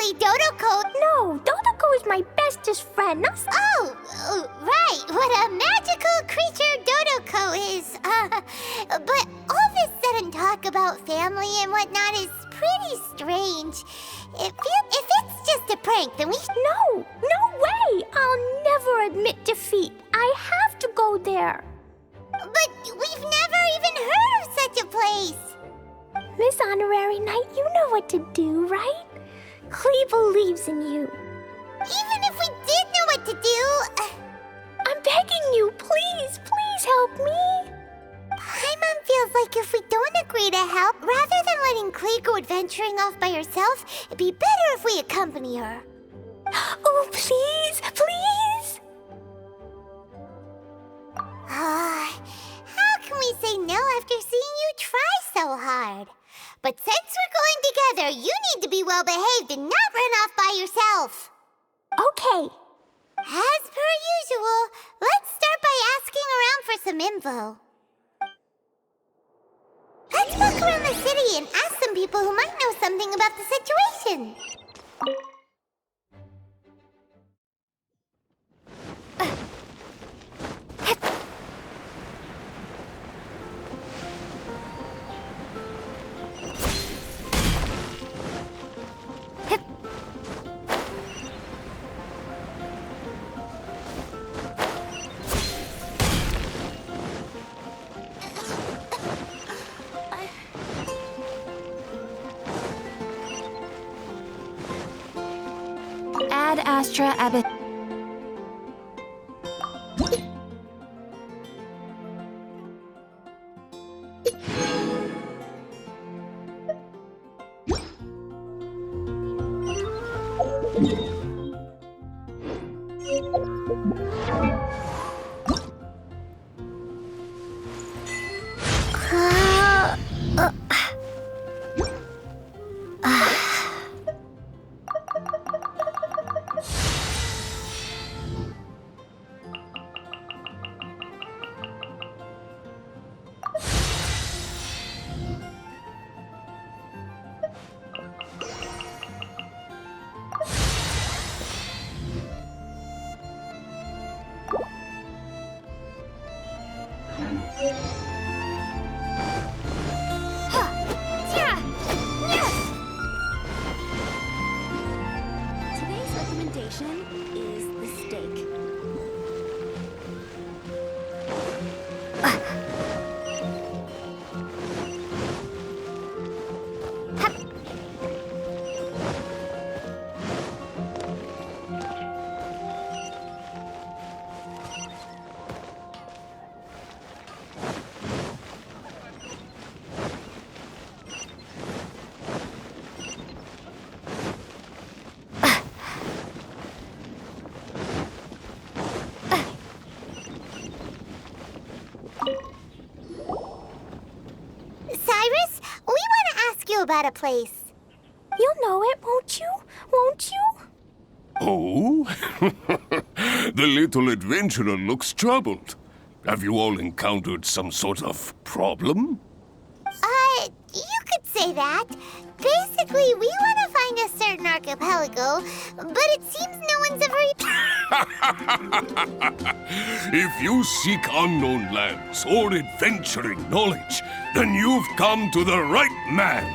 play Dodoko. No, Dodoko is my bestest friend. Not Right. What a magical creature Dodoko is. But all this sudden talk about family and whatnot is pretty strange. If it's just a prank, then we... No way! I'll never admit defeat. I have to go there. But we've never even heard of such a place. Miss Honorary Knight, you know what to do, right? Klee believes in you. Even if we did know what to do... I'm begging you, please help me. Paimon feels like if we don't agree to help, rather than letting Klee go adventuring off by herself, it'd be better if we accompany her. Oh, please! How can we say no after seeing you try so hard? But since we're going together, you need to be well behaved and not run off by yourself. Okay. As per usual, let's start by asking around for some info. Let's look around the city and ask some people who might know something about the situation. Ad Astra Abbott. Today's recommendation is the steak. Cyrus, we want to ask you about a place. You'll know it, won't you? Won't you? Oh? The little adventurer looks troubled. Have you all encountered some sort of problem? You could say that. Basically, we want to find a certain archipelago, but it seems no one's ever... If you seek unknown lands or adventuring knowledge, then you've come to the right man.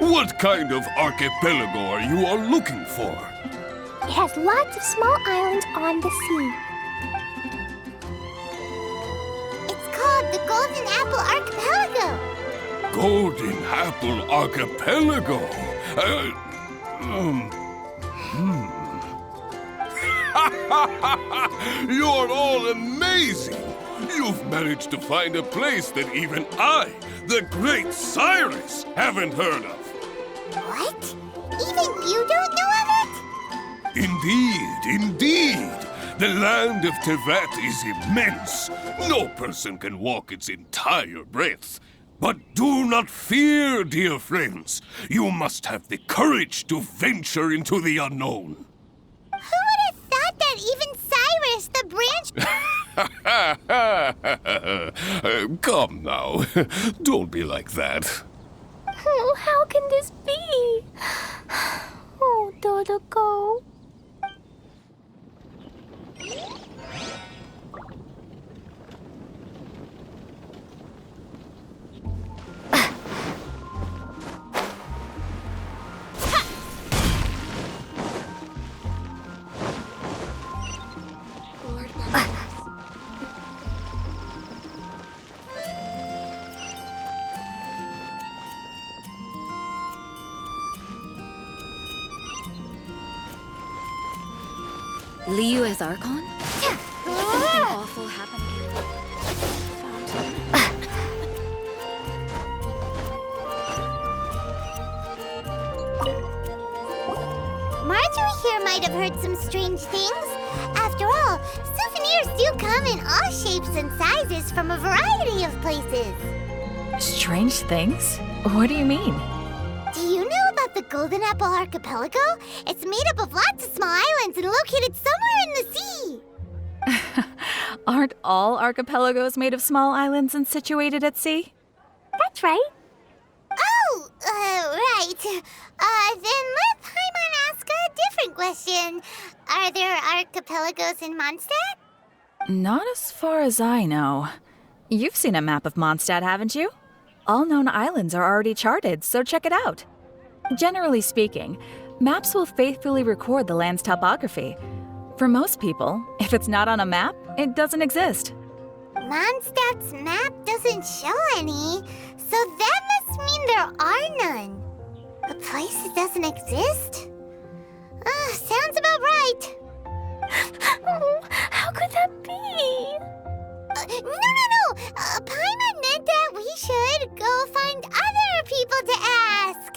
What kind of archipelago are you all looking for? It has lots of small islands on the sea. It's called the Golden Apple Archipelago. Golden Apple Archipelago? You're all amazing! You've managed to find a place that even I, the great Cyrus, haven't heard of. What? Even you don't know of it? Indeed. The land of Tevat is immense. No person can walk its entire breadth. But do not fear, dear friends. You must have the courage to venture into the unknown. Who would have thought that even Cyrus, the branch... Come now. Don't be like that. Oh, how can this be? Oh, Liu as Archon? Something awful happened here. Marjorie here might have heard some strange things. After all, souvenirs do come in all shapes and sizes from a variety of places. Strange things? What do you mean? Do you know about the Golden Apple Archipelago? It's made up of lots of small islands and located somewhere in the sea. Aren't all archipelagos made of small islands and situated at sea? That's right. Oh, right. Then let Paimon ask a different question. Are there archipelagos in Mondstadt? Not as far as I know. You've seen a map of Mondstadt, haven't you? All known islands are already charted, so check it out. Generally speaking, maps will faithfully record the land's topography. For most people, if it's not on a map, it doesn't exist. Mondstadt's map doesn't show any, so that must mean there are none. A place that doesn't exist? Sounds about right. Oh, how could that be? No. Paimon meant that we should go find other people to ask.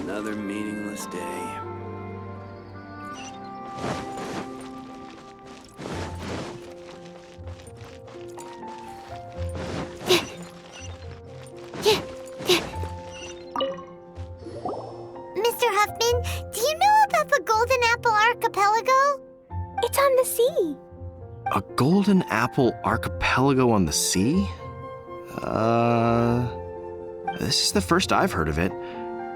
Another meaningless day. Mr. Huffman, do you know about the Golden Apple Archipelago? It's on the sea. A golden apple archipelago on the sea? This is the first I've heard of it.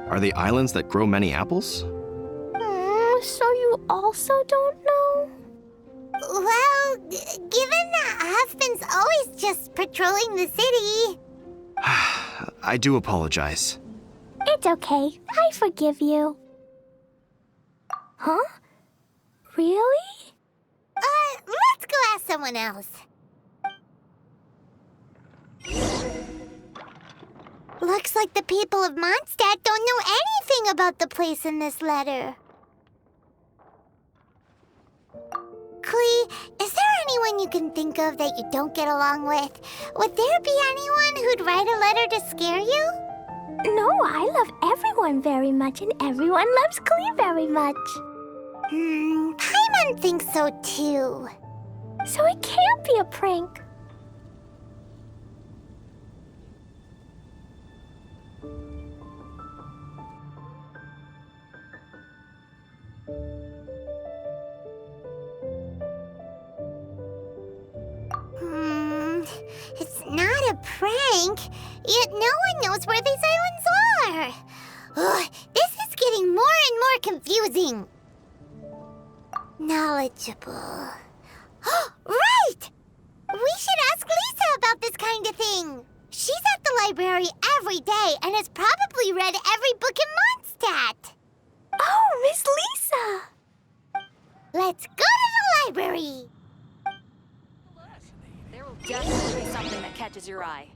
Are they islands that grow many apples? So you also don't know? Well, given that Huffman's always just patrolling the city. I do apologize. It's okay. I forgive you. Huh? Really? Let's go ask someone else. Looks like the people of Mondstadt don't know anything about the place in this letter. Klee, is there anyone you can think of that you don't get along with? Would there be anyone who'd write a letter to scare you? No, I love everyone very much, and everyone loves Klee very much. Paimon thinks so too. So it can't be a prank. It's not a prank, yet no one knows where these islands are. Ugh, this is getting more and more confusing. Knowledgeable. Right! We should ask Lisa about this kind of thing. She's at the library every day and has probably read every book in Mondstadt. Oh, Miss Lisa! Let's go to the library. There will definitely be something that catches your eye.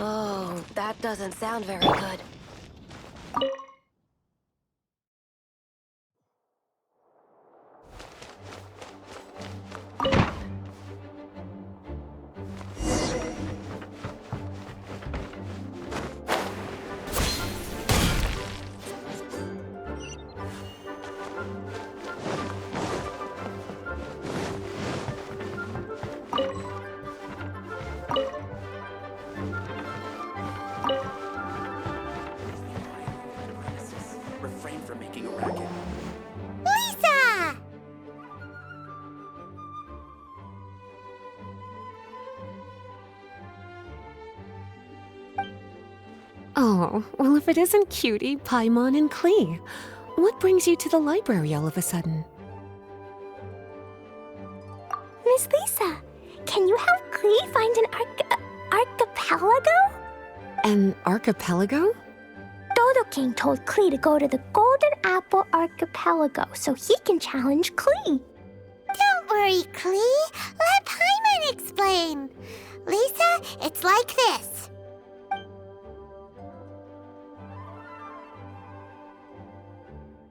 Oh, that doesn't sound very good. Refrain from making a racket. Lisa! Oh, well, if it isn't Cutie, Paimon, and Klee, what brings you to the library all of a sudden? Miss Lisa, can you help Klee find an archipelago? An archipelago? Dodo King told Klee to go to the Golden Apple Archipelago so he can challenge Klee. Don't worry, Klee. Let Paimon explain. Lisa, it's like this.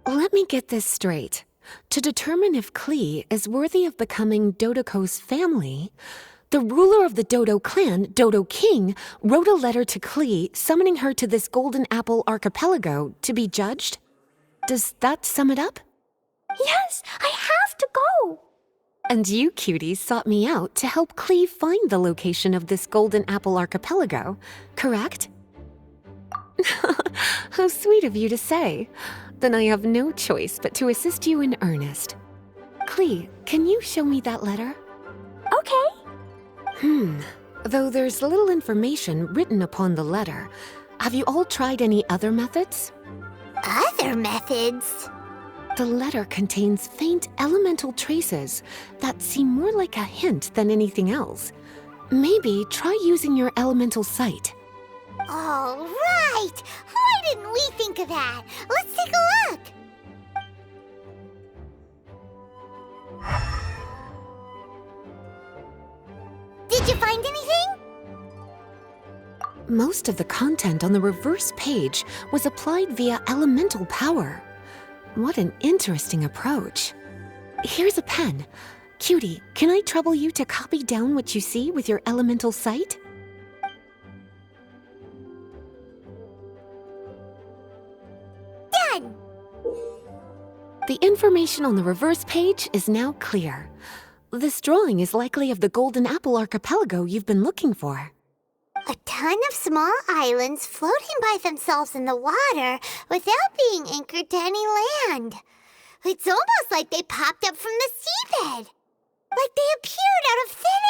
Let me get this straight. To determine if Klee is worthy of becoming Dodoco's family, the ruler of the Dodo clan, Dodo King, wrote a letter to Klee summoning her to this Golden Apple Archipelago to be judged? Does that sum it up? Yes, I have to go. And you, Cutie, sought me out to help Klee find the location of this Golden Apple Archipelago, correct? How sweet of you to say. Then I have no choice but to assist you in earnest. Klee, can you show me that letter? Okay. Though there's little information written upon the letter, have you all tried any other methods? Other methods? The letter contains faint elemental traces that seem more like a hint than anything else. Maybe try using your elemental sight. Oh, right! Why didn't we think of that? Let's take a look! Did you find anything? Most of the content on the reverse page was applied via elemental power. What an interesting approach. Here's a pen. Cutie, can I trouble you to copy down what you see with your elemental sight? Done! The information on the reverse page is now clear. This drawing is likely of the Golden Apple Archipelago you've been looking for. A ton of small islands floating by themselves in the water without being anchored to any land. It's almost like they popped up from the seabed. Like they appeared out of thin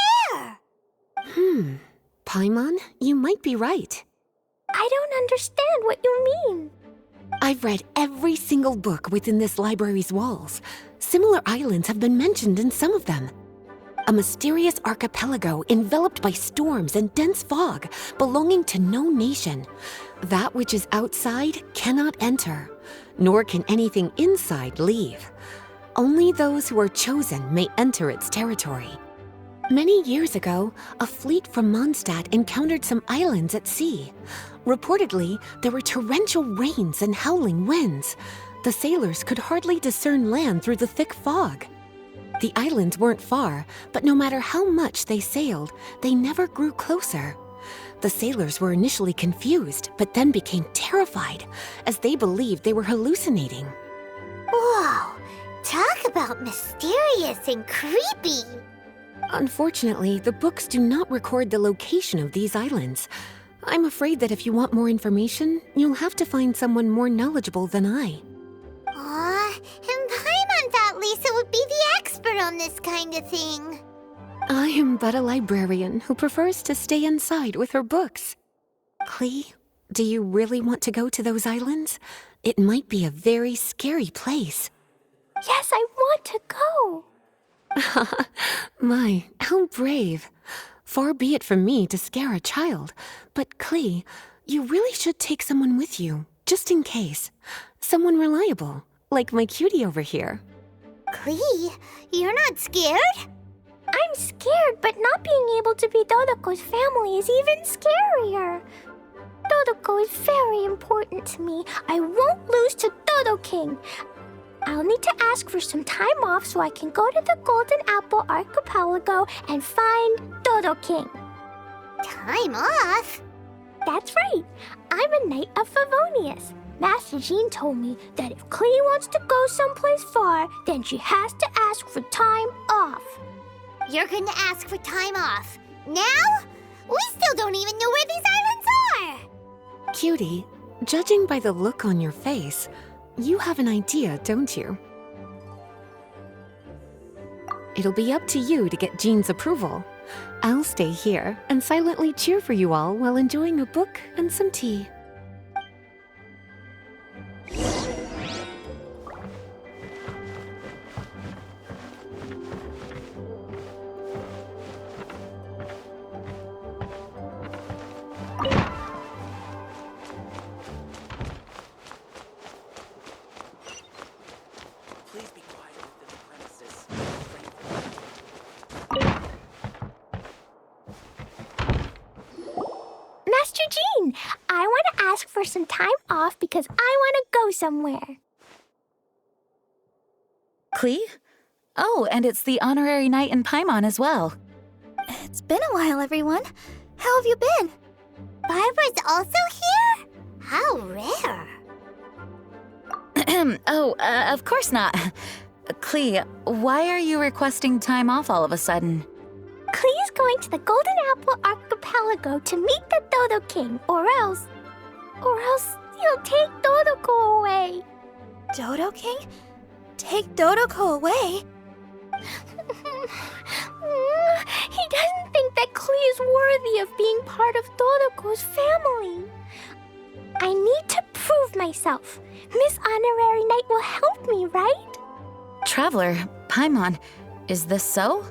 air. Paimon, you might be right. I don't understand what you mean. I've read every single book within this library's walls. Similar islands have been mentioned in some of them. A mysterious archipelago enveloped by storms and dense fog, belonging to no nation. That which is outside cannot enter, nor can anything inside leave. Only those who are chosen may enter its territory. Many years ago, a fleet from Mondstadt encountered some islands at sea. Reportedly, there were torrential rains and howling winds. The sailors could hardly discern land through the thick fog. The islands weren't far, but no matter how much they sailed, they never grew closer. The sailors were initially confused, but then became terrified, as they believed they were hallucinating. Whoa! Talk about mysterious and creepy! Unfortunately, the books do not record the location of these islands. I'm afraid that if you want more information, you'll have to find someone more knowledgeable than I. Aw, and Paimon thought Lisa would be the expert on this kind of thing. I am but a librarian who prefers to stay inside with her books. Klee, do you really want to go to those islands? It might be a very scary place. Yes, I want to go. My, how brave. Far be it from me to scare a child, but Klee, you really should take someone with you, just in case. Someone reliable, like my cutie over here. Klee, you're not scared? I'm scared, but not being able to be Dodoko's family is even scarier. Dodoko is very important to me. I won't lose to Dodo King. I'll need to ask for some time off so I can go to the Golden Apple Archipelago and find Dodo King. Time off? That's right. I'm a Knight of Favonius. Master Jean told me that if Clee wants to go someplace far, then she has to ask for time off. You're gonna ask for time off. Now? We still don't even know where these islands are! Cutie, judging by the look on your face, you have an idea, don't you? It'll be up to you to get Jean's approval. I'll stay here and silently cheer for you all while enjoying a book and some tea. Please be quiet within the premises. Master Jean, I want to ask for some time off because I want to go somewhere. Clee? Oh, and it's the honorary knight in Paimon as well. It's been a while, everyone. How have you been? Barbara's also here? How rare. Of course not. Clee, why are you requesting time off all of a sudden? Clee's going to the Golden Apple Archipelago to meet the Dodo King, or else he'll take Dodoko away. Dodo King? Take Dodoko away? He doesn't think that Clee is worthy of being part of Dodoko's family. I need to prove myself. Miss Honorary Knight will help me, right? Traveler, Paimon, is this so?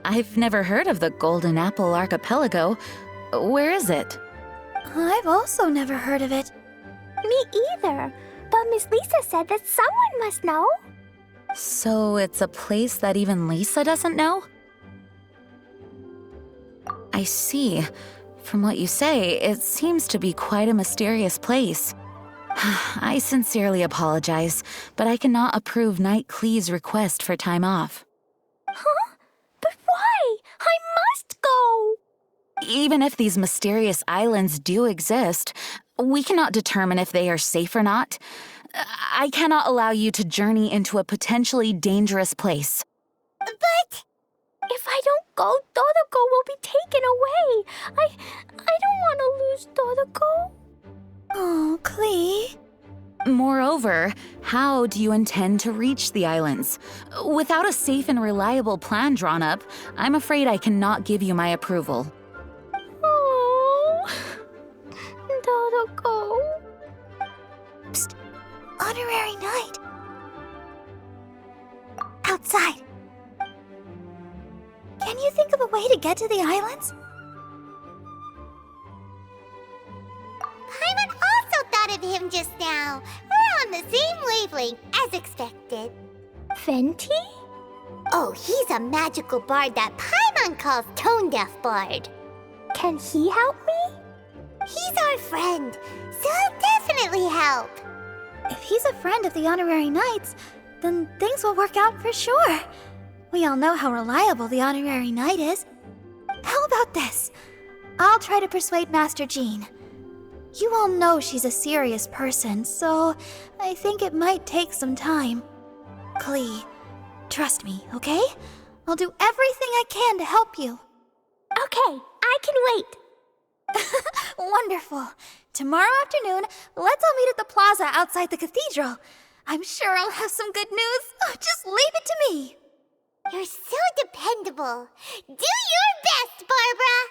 I've never heard of the Golden Apple Archipelago. Where is it? I've also never heard of it. Me either. But Miss Lisa said that someone must know. So it's a place that even Lisa doesn't know? I see. From what you say, it seems to be quite a mysterious place. I sincerely apologize, but I cannot approve Knight Clee's request for time off. Huh? But why? I must go! Even if these mysterious islands do exist, we cannot determine if they are safe or not. I cannot allow you to journey into a potentially dangerous place. But if I don't go, Dodoko will be taken away. I don't want to lose Dodoko. oh, Clee. Moreover, how do you intend to reach the islands? Without a safe and reliable plan drawn up, I'm afraid I cannot give you my approval. Oh, Dodoko. Psst. Honorary Knight. Outside. Can you think of a way to get to the islands? Paimon also thought of him just now. We're on the same wavelength, as expected. Fenty? Oh, he's a magical bard that Paimon calls Tone Deaf Bard. Can he help me? He's our friend, so he'll definitely help. If he's a friend of the Honorary Knights, then things will work out for sure. We all know how reliable the Honorary Knight is. How about this? I'll try to persuade Master Jean. You all know she's a serious person, so I think it might take some time. Clee, trust me, okay? I'll do everything I can to help you. Okay, I can wait. Wonderful. Tomorrow afternoon, let's all meet at the plaza outside the cathedral. I'm sure I'll have some good news. Oh, just leave it to me. You're so dependable. Do your best, Barbara!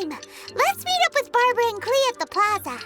time! Let's meet up with Barbara and Clea at the plaza.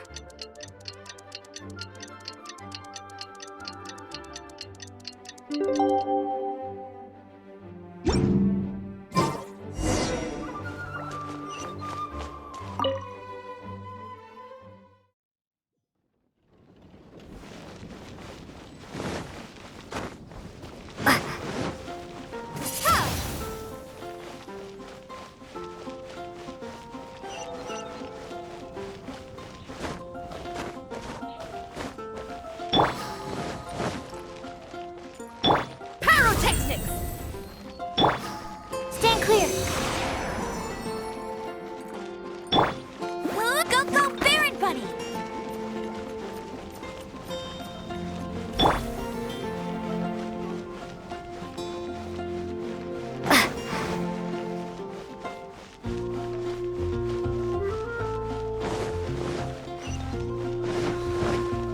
Stand clear. Go, go, Baron Bunny!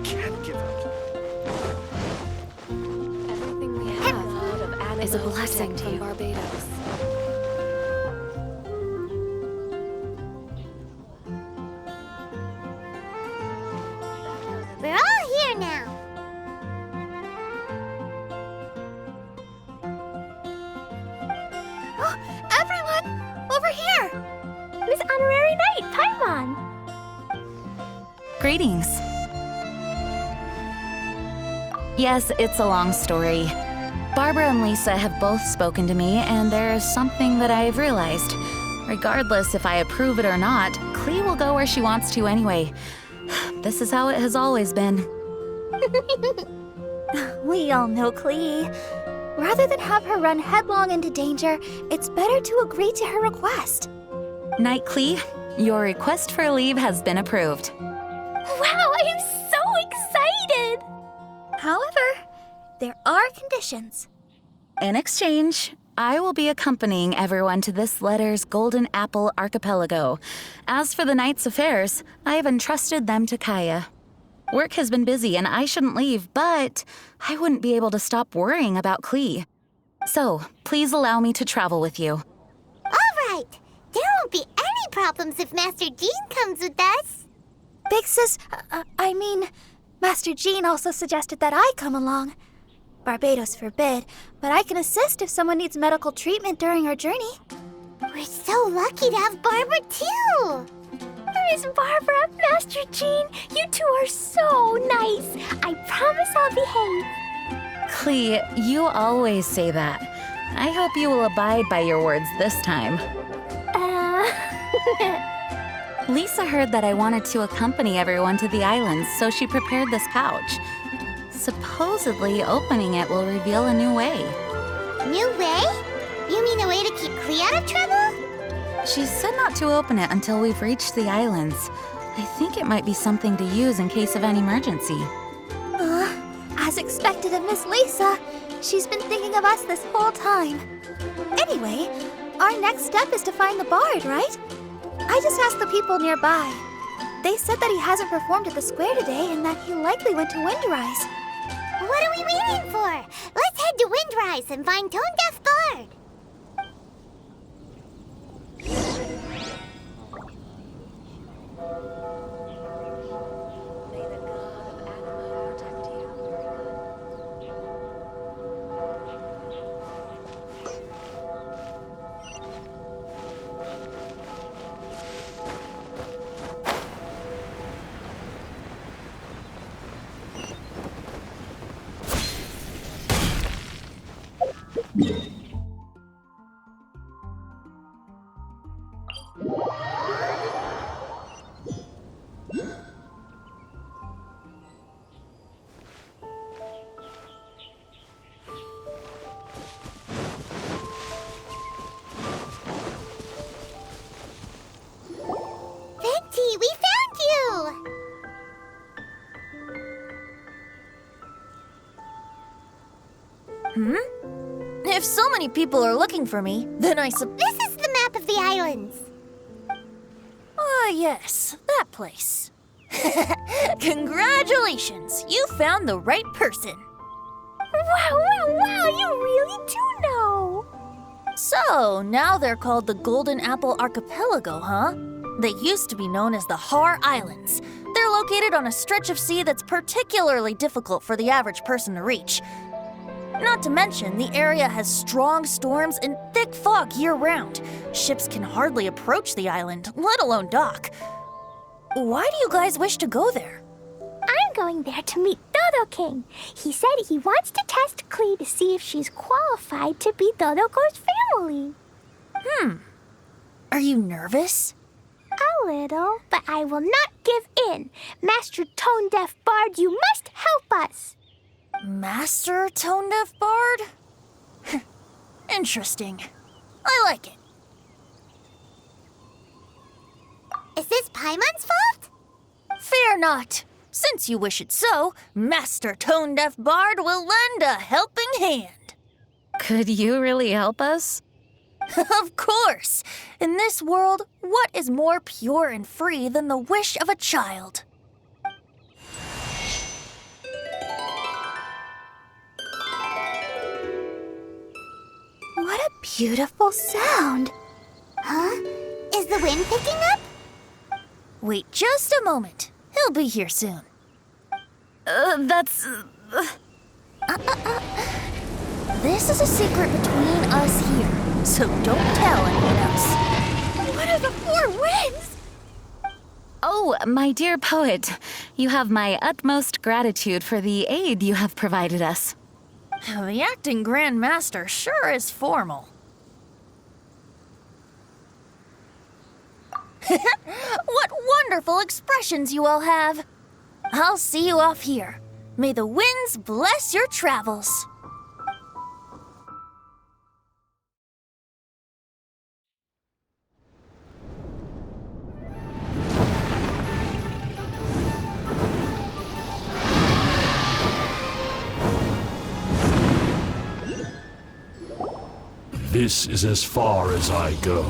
Can't give up. Everything we have Is a blessing to from you. Barbados. We're all here now. Everyone, over here! This honorary knight, Paimon. Greetings. Yes, it's a long story. Barbara and Lisa have both spoken to me, and there's something that I've realized. Regardless if I approve it or not, Clea will go where she wants to anyway. This is how it has always been. We all know Clea. Rather than have her run headlong into danger, it's better to agree to her request. Night, Clea. Your request for leave has been approved. Wow, I am so excited! However, there are conditions. In exchange, I will be accompanying everyone to this letter's Golden Apple Archipelago. As for the night's affairs, I have entrusted them to Kaya. Work has been busy and I shouldn't leave, but I wouldn't be able to stop worrying about Clea. So, please allow me to travel with you. All right. There won't be any problems if Master Jean comes with us. Big Sis, Master Jean also suggested that I come along. Barbados forbid, but I can assist if someone needs medical treatment during our journey. We're so lucky to have Barbara, too. Miss Barbara, Master Jean, you two are so nice. I promise I'll behave. Clea, you always say that. I hope you will abide by your words this time. Lisa heard that I wanted to accompany everyone to the islands, so she prepared this pouch. Supposedly, opening it will reveal a new way. New way? You mean a way to keep Clea out of trouble? She said not to open it until we've reached the islands. I think it might be something to use in case of an emergency. As expected of Miss Lisa, she's been thinking of us this whole time. Anyway, our next step is to find the bard, right? I just asked the people nearby. They said that he hasn't performed at the square today and that he likely went to Windrise. What are we waiting for? Let's head to Windrise and find Tone Deaf Bard. Venti, we found you! If so many people are looking for me, then This is the map of the islands. Yes, that place. Congratulations! You found the right person. Wow, you really do know. So, now they're called the Golden Apple Archipelago, huh? They used to be known as the Har Islands. They're located on a stretch of sea that's particularly difficult for the average person to reach. Not to mention, the area has strong storms and thick fog year-round. Ships can hardly approach the island, let alone dock. Why do you guys wish to go there? I'm going there to meet Dodo King. He said he wants to test Klee to see if she's qualified to be Dodoko's family. Are you nervous? A little, but I will not give in. Master Tone Deaf Bard, you must help us. Master Tone Deaf Bard? Interesting. I like it. Is this Paimon's fault? Fear not. Since you wish it so, Master Tone Deaf Bard will lend a helping hand. Could you really help us? Of course! In this world, what is more pure and free than the wish of a child? What a beautiful sound. Huh? Is the wind picking up? Wait just a moment. He'll be here soon. This is a secret between us here, so don't tell anyone else. What are the four winds? Oh, my dear poet, you have my utmost gratitude for the aid you have provided us. The acting Grand Master sure is formal. What wonderful expressions you all have. I'll see you off here. May the winds bless your travels. This is as far as I go.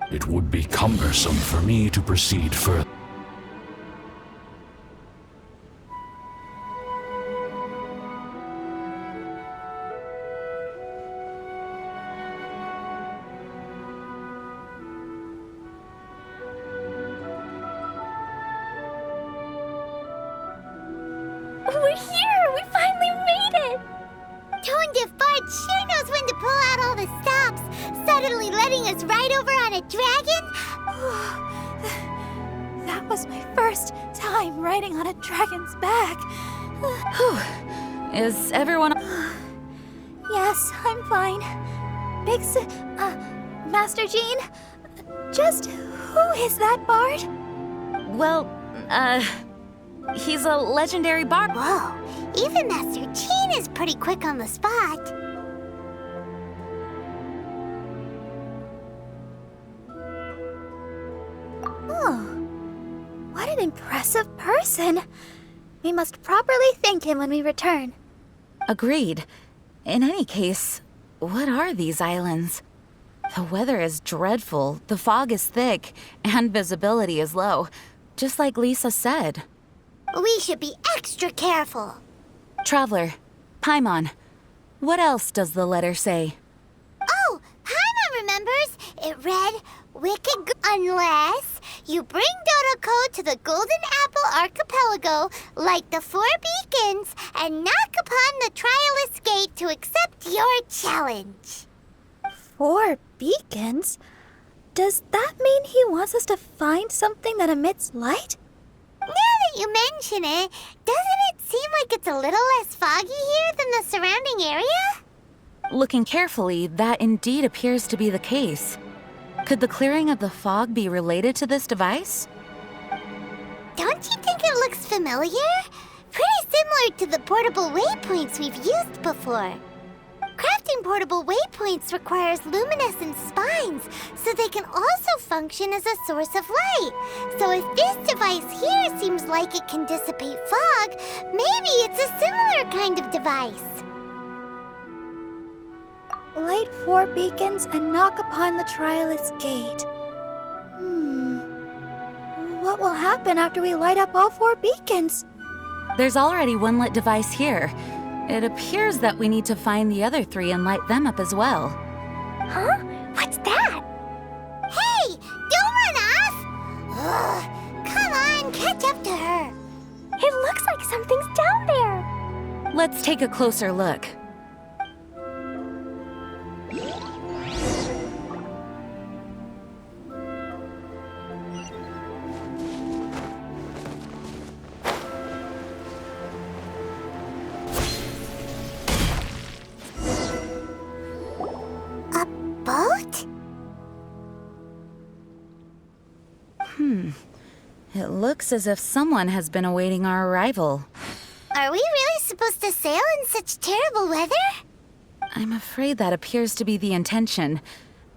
It would be cumbersome for me to proceed further. We're here! We finally made it! Tone Deaf Bard sure knows when to pull out all the stops, suddenly letting us ride over on a dragon. That was my first time riding on a dragon's back. Is everyone... Yes, I'm fine. Master Jean, just who is that bard? Well, he's a legendary bard. Whoa, even Master Jean is pretty quick on the spot. Oh, what an impressive person. We must properly thank him when we return. Agreed. In any case, what are these islands? The weather is dreadful, the fog is thick, and visibility is low, just like Lisa said. We should be extra careful. Traveler, Paimon, what else does the letter say? Oh, Paimon remembers. It read, unless you bring Dodoko to the Golden Apple Archipelago, light the 4 beacons, and knock upon the Trialist Gate to accept your challenge. 4 beacons? Does that mean he wants us to find something that emits light? Now that you mention it, doesn't it seem like it's a little less foggy here than the surrounding area? Looking carefully, that indeed appears to be the case. Could the clearing of the fog be related to this device? Don't you think it looks familiar? Pretty similar to the portable waypoints we've used before. Crafting portable waypoints requires luminescent spines, so they can also function as a source of light. So if this device here seems like it can dissipate fog, maybe it's a similar kind of device. Light 4 beacons and knock upon the Trialist Gate. What will happen after we light up all 4 beacons? There's already one lit device here. It appears that we need to find the other 3 and light them up as well. Huh? What's that? Hey, don't run off! Ugh, come on, catch up to her. It looks like something's down there. Let's take a closer look. A boat? It looks as if someone has been awaiting our arrival. Are we really supposed to sail in such terrible weather? I'm afraid that appears to be the intention.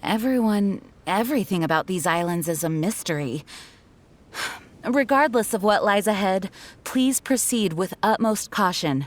Everything about these islands is a mystery. Regardless of what lies ahead, please proceed with utmost caution.